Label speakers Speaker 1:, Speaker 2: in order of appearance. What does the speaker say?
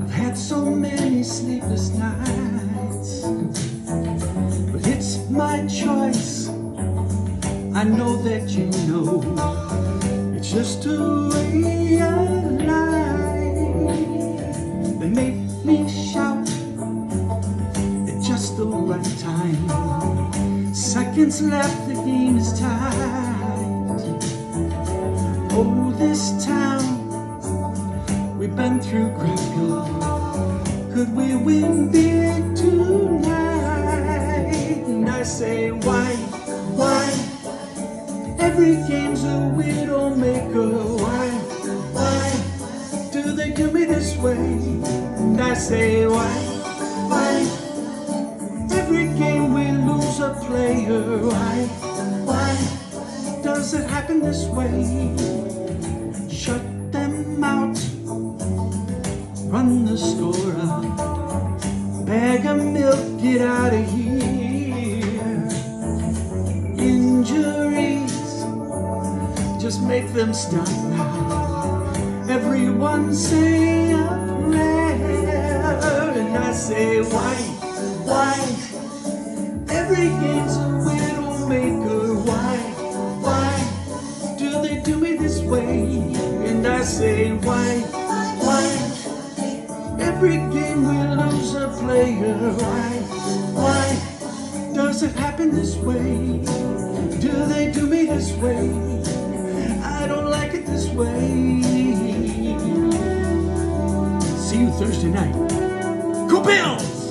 Speaker 1: I've had so many sleepless nights, but it's my choice. I know that you know it's just a way of life. They make me shout at just the right time. Seconds left, the game is tied. Oh, this town, we've been through great good. Could we win big tonight? And I say, why? Every game's a widow-maker. Why do they do me this way? And I say, why? Every game we lose a player. Why does it happen this way? Shut them out, run the score up, bag of milk, get out of here. Injuries, just make them stop now. Everyone say a prayer, and I say, why? Every game's a widow-maker. Why do they do me this way? And I say, why? Every game we lose a player. Why does it happen this way? Do they do me this way? I don't like it this way. See you Thursday night. Go Bills!